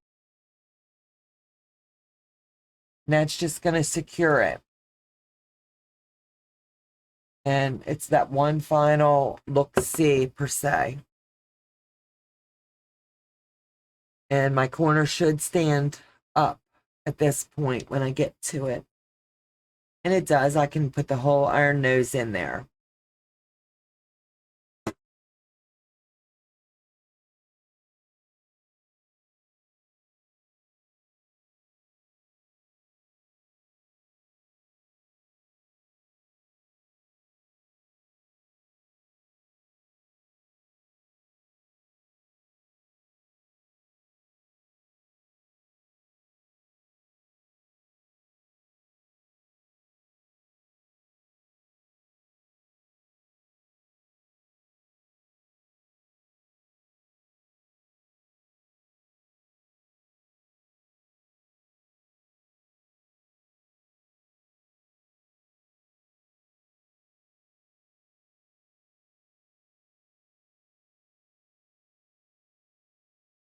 And that's just going to secure it. And it's that one final look-see per se. And my corner should stand up at this point when I get to it. And it does. I can put the whole iron nose in there.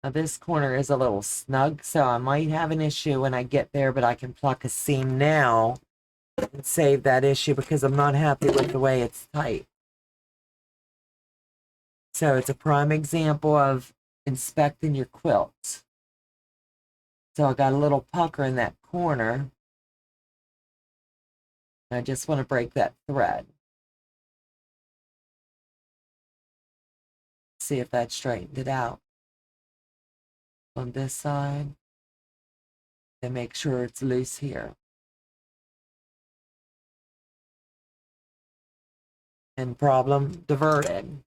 Now this corner is a little snug, so I might have an issue when I get there, but I can pluck a seam now and save that issue because I'm not happy with the way it's tight. So it's a prime example of inspecting your quilt. So I got a little pucker in that corner. I just want to break that thread. See if that straightened it out. On this side, and make sure it's loose here. And problem diverted.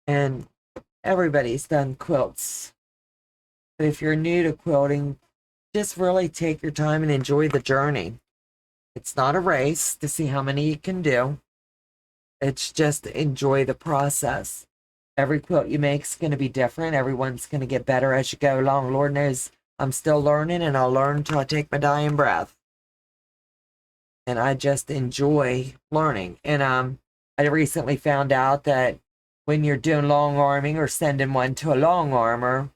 And everybody's done quilts. But if you're new to quilting, just really take your time and enjoy the journey. It's not a race to see how many you can do. It's just enjoy the process. Every quilt you make is going to be different. Everyone's going to get better as you go along. Lord knows I'm still learning, and I'll learn till I take my dying breath. And I just enjoy learning. And I recently found out that when you're doing long arming or sending one to a long armor,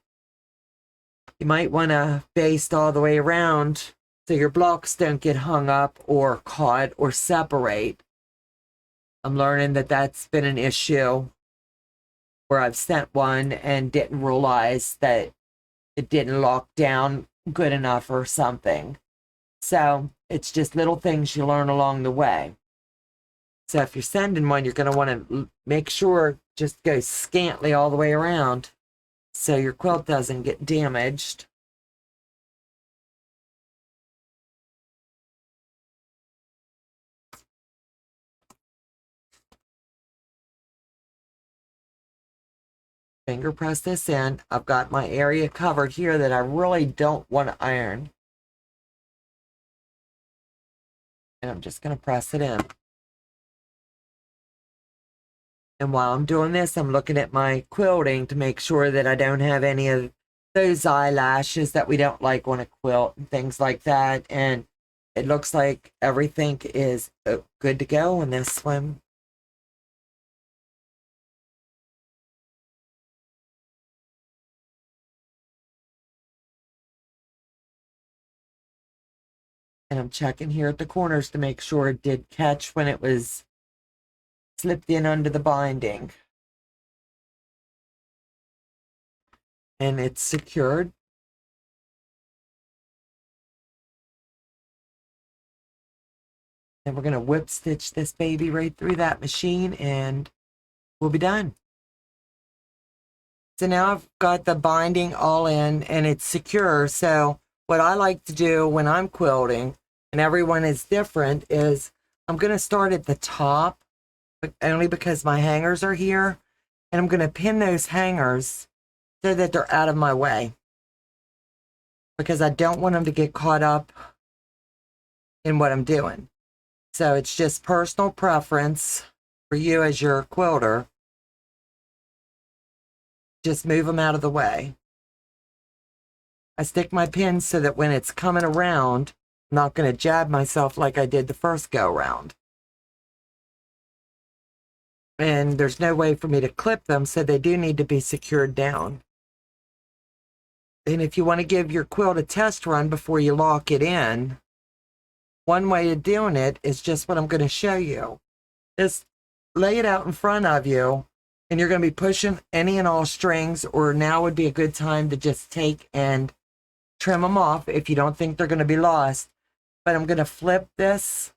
you might want to baste all the way around so your blocks don't get hung up or caught or separate. I'm learning that that's been an issue where I've sent one and didn't realize that it didn't lock down good enough or something. So it's just little things you learn along the way. So if you're sending one, you're going to want to make sure just go scantly all the way around so your quilt doesn't get damaged. Finger press this in. I've got my area covered here that I really don't want to iron. And I'm just going to press it in. And while I'm doing this, I'm looking at my quilting to make sure that I don't have any of those eyelashes that we don't like on a quilt and things like that. And it looks like everything is good to go on this one. And I'm checking here at the corners to make sure it did catch when it was slipped in under the binding. And it's secured. And we're going to whip stitch this baby right through that machine and we'll be done. So now I've got the binding all in and it's secure. So what I like to do when I'm quilting, and everyone is different, is I'm going to start at the top, but only because my hangers are here. And I'm going to pin those hangers so that they're out of my way, because I don't want them to get caught up in what I'm doing. So it's just personal preference for you as your quilter. Just move them out of the way. I stick my pins so that when it's coming around, I'm not going to jab myself like I did the first go round. And there's no way for me to clip them, so they do need to be secured down. And if you want to give your quilt a test run before you lock it in, one way of doing it is just what I'm going to show you. Just lay it out in front of you, and you're going to be pushing any and all strings, or now would be a good time to just take and trim them off if you don't think they're going to be lost. But I'm going to flip this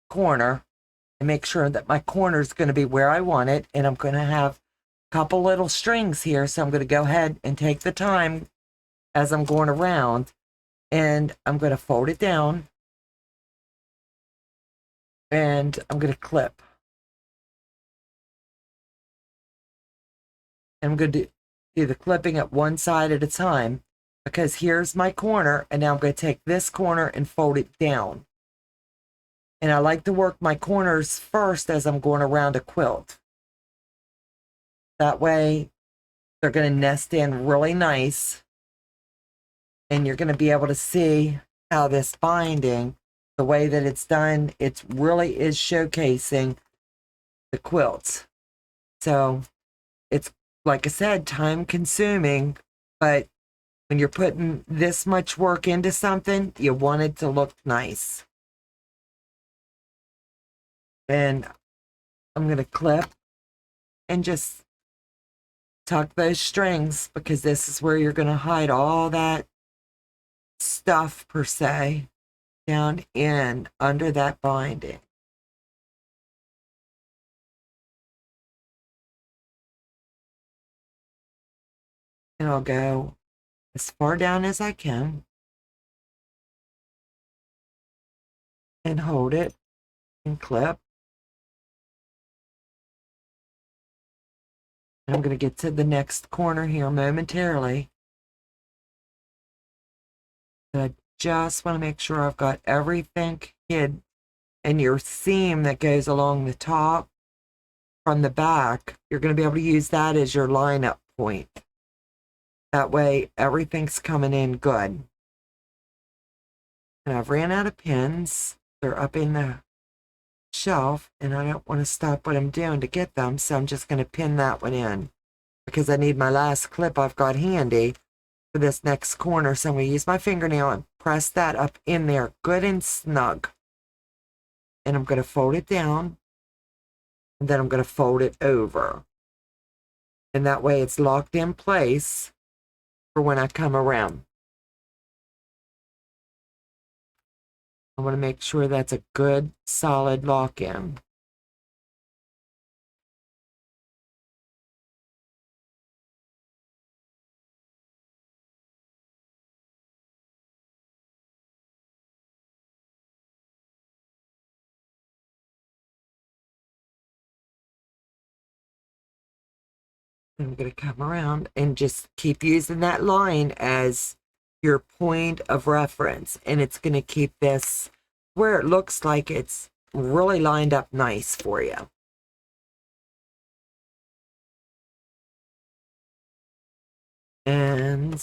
corner and make sure that my corner is going to be where I want it, and I'm going to have a couple little strings here, so I'm going to go ahead and take the time as I'm going around, and I'm going to fold it down, and I'm going to clip. And I'm going to do the clipping at one side at a time, because here's my corner, and now I'm going to take this corner and fold it down. And I like to work my corners first as I'm going around a quilt. That way, they're going to nest in really nice, and you're going to be able to see how this binding, the way that it's done, it really is showcasing the quilts. So it's, like I said, time consuming, but when you're putting this much work into something, you want it to look nice. And I'm going to clip and just tuck those strings, because this is where you're going to hide all that stuff, per se, down in under that binding. And I'll go as far down as I can and hold it and clip. And I'm going to get to the next corner here momentarily. But I just want to make sure I've got everything hid. And your seam that goes along the top from the back, you're going to be able to use that as your line-up point. That way, everything's coming in good. And I've ran out of pins. They're up in the shelf, and I don't want to stop what I'm doing to get them, so I'm just going to pin that one in, because I need my last clip I've got handy for this next corner. So I'm going to use my fingernail and press that up in there good and snug. And I'm going to fold it down, and then I'm going to fold it over. And that way it's locked in place for when I come around. I want to make sure that's a good, solid lock-in. I'm going to come around and just keep using that line as your point of reference. And it's going to keep this where it looks like it's really lined up nice for you. And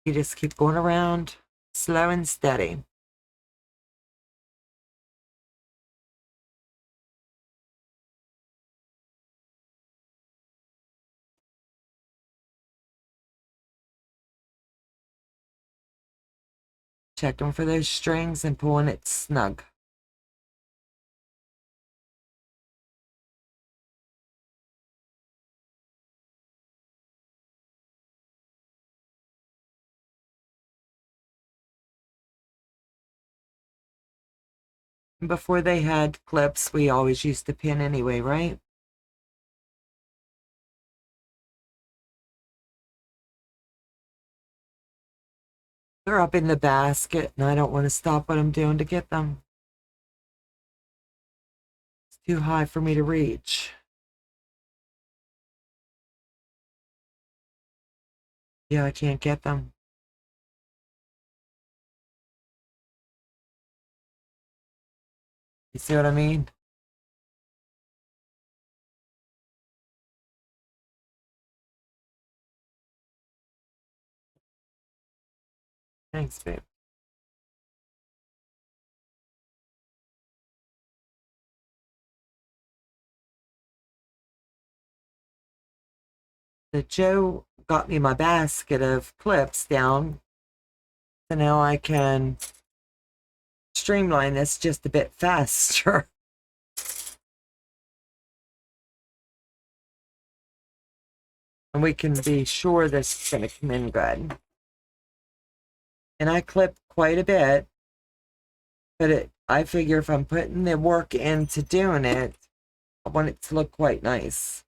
you just keep going around slow and steady. Checking for those strings and pulling it snug. Before they had clips, we always used to pin anyway, right? They're up in the basket, and I don't want to stop what I'm doing to get them. It's too high for me to reach. Yeah, I can't get them. You see what I mean? Thanks, babe. So Joe got me my basket of clips down, so now I can streamline this just a bit faster. And we can be sure this is going to come in good. And I clip quite a bit, but I figure if I'm putting the work into doing it, I want it to look quite nice.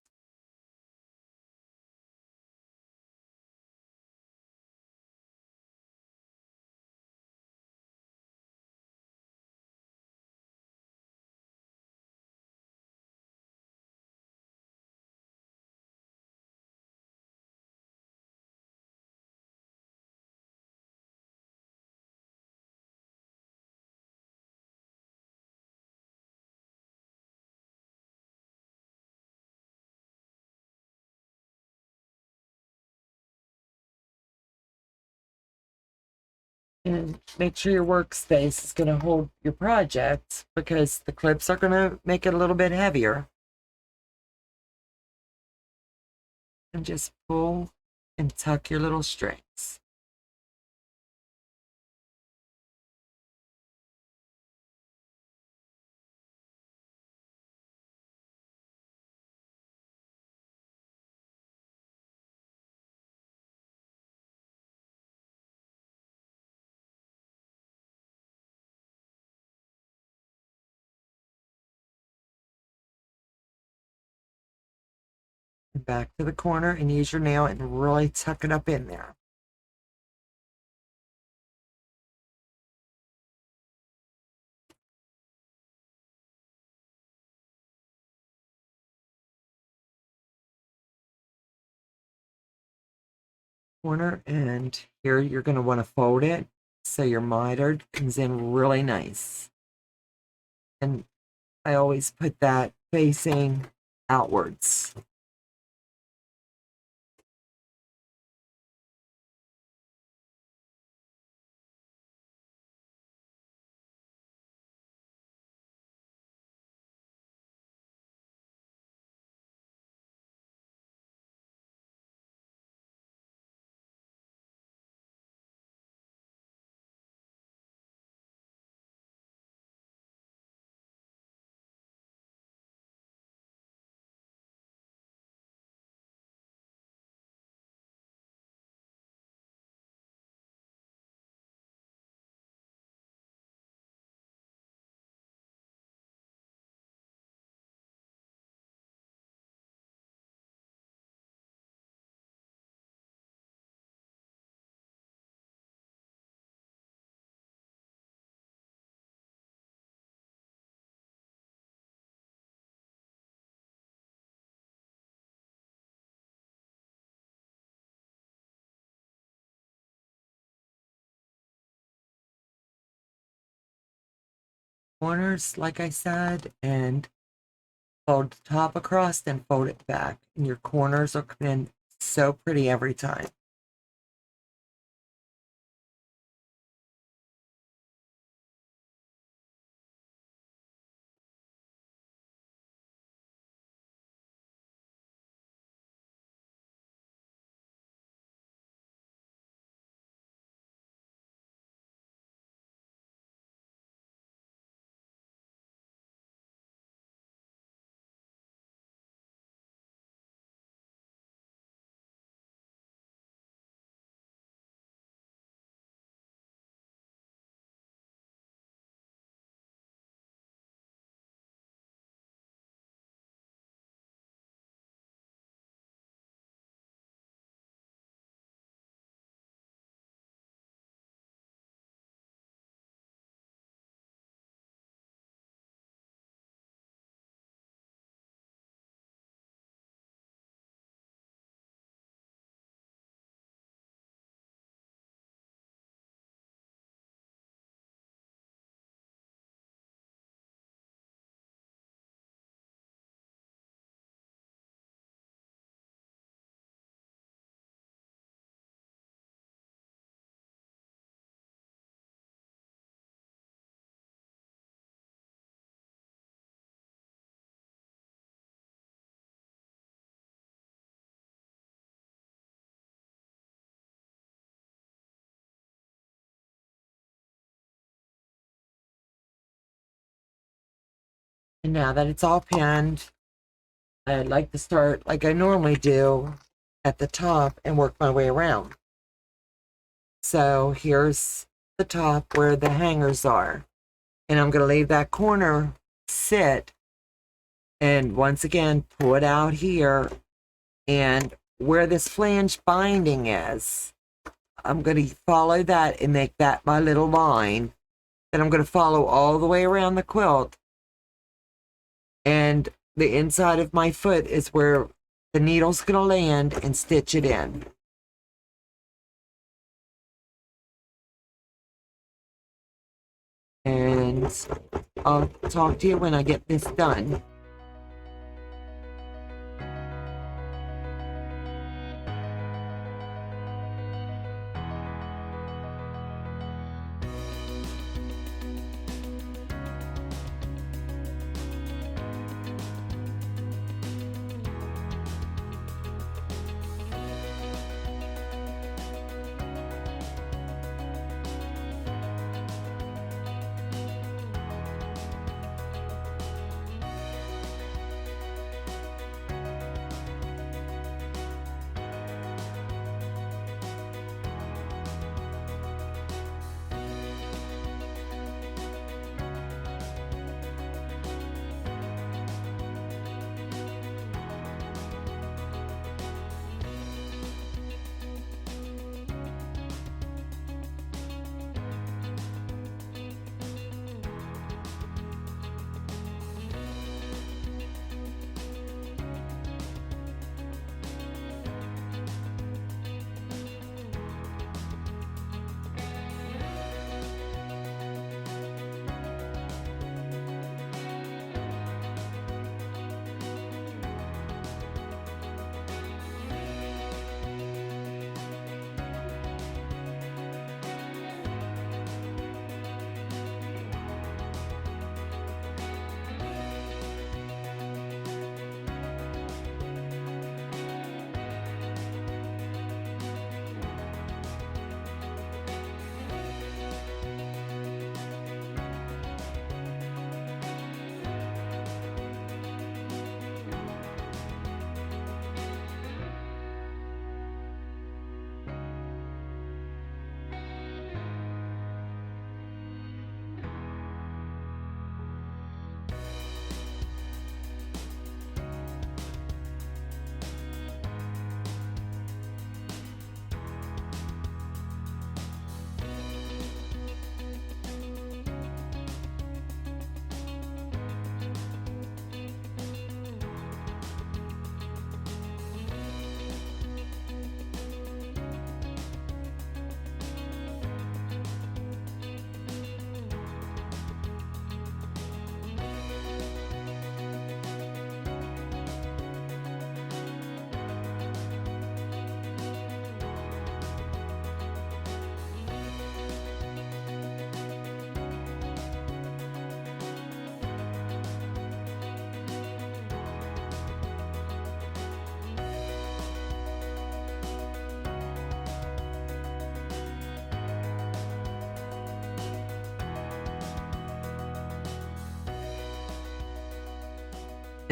And make sure your workspace is going to hold your project, because the clips are going to make it a little bit heavier. And just pull and tuck your little strings. And back to the corner and use your nail and really tuck it up in there. Corner, and here you're going to want to fold it so your mitered comes in really nice. And I always put that facing outwards. Corners, like I said, and fold the top across, then fold it back. And your corners are coming in So pretty every time. And now that it's all pinned, I'd like to start like I normally do at the top and work my way around. So here's the top where the hangers are. And I'm going to leave that corner sit. And once again, pull it out here. And where this flange binding is, I'm going to follow that and make that my little line. Then I'm going to follow all the way around the quilt. And the inside of my foot is where the needle's going to land and stitch it in. And I'll talk to you when I get this done.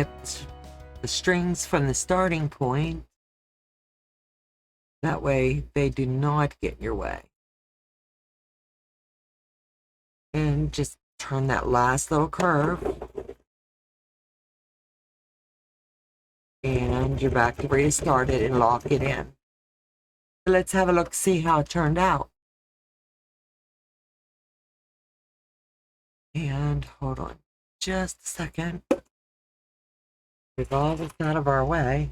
Get the strings from the starting point. That way they do not get in your way. And just turn that last little curve. And you're back to where you started and lock it in. So let's have a look, see how it turned out. And hold on just a second. Get all this out of our way.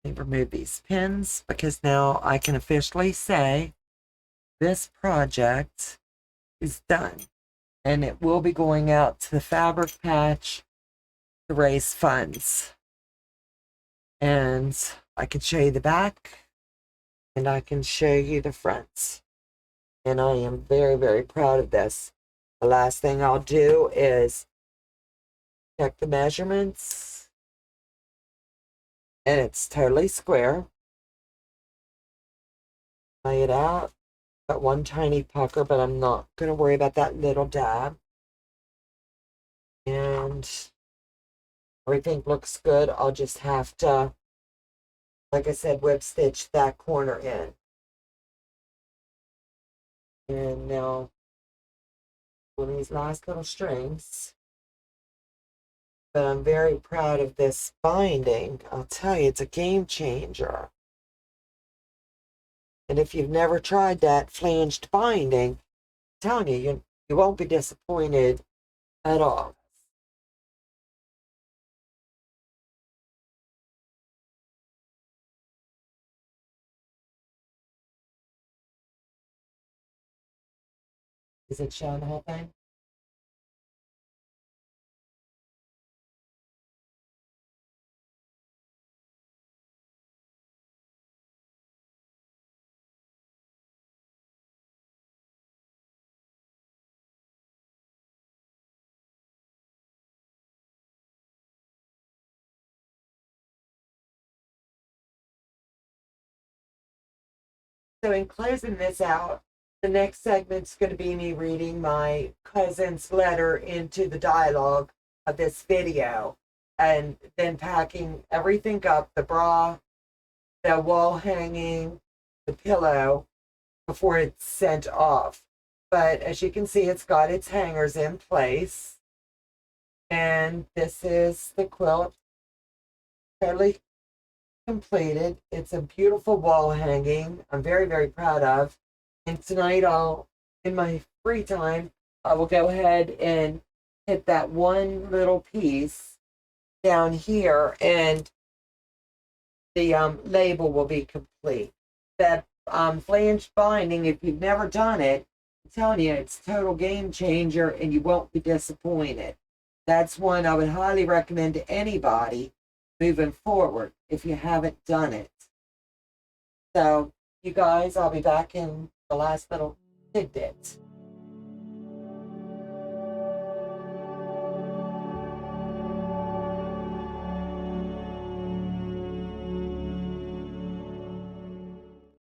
Let me remove these pins because now I can officially say this project is done. And it will be going out to the Fabric Patch to raise funds. And I can show you the back and I can show you the fronts. And I am very, very proud of this. The last thing I'll do is check the measurements. And it's totally square. Lay it out. Got one tiny pucker, but I'm not going to worry about that little dab. And everything looks good. I'll just have to, like I said, whip stitch that corner in. And now, on these last little strings. But I'm very proud of this binding. I'll tell you, it's a game changer. And if you've never tried that flanged binding, I'm telling you, you won't be disappointed at all. Is it showing the whole thing? So in closing this out, the next segment's going to be me reading my cousin's letter into the dialogue of this video and then packing everything up, the bra, the wall hanging, the pillow, before it's sent off. But as you can see, it's got its hangers in place. And this is the quilt, totally completed. It's a beautiful wall hanging. I'm very, very proud of. And tonight in my free time, I will go ahead and hit that one little piece down here and the label will be complete. That flanged binding, if you've never done it, I'm telling you, it's a total game changer and you won't be disappointed. That's one I would highly recommend to anybody moving forward if you haven't done it. So, you guys, I'll be back in the last little tidbit.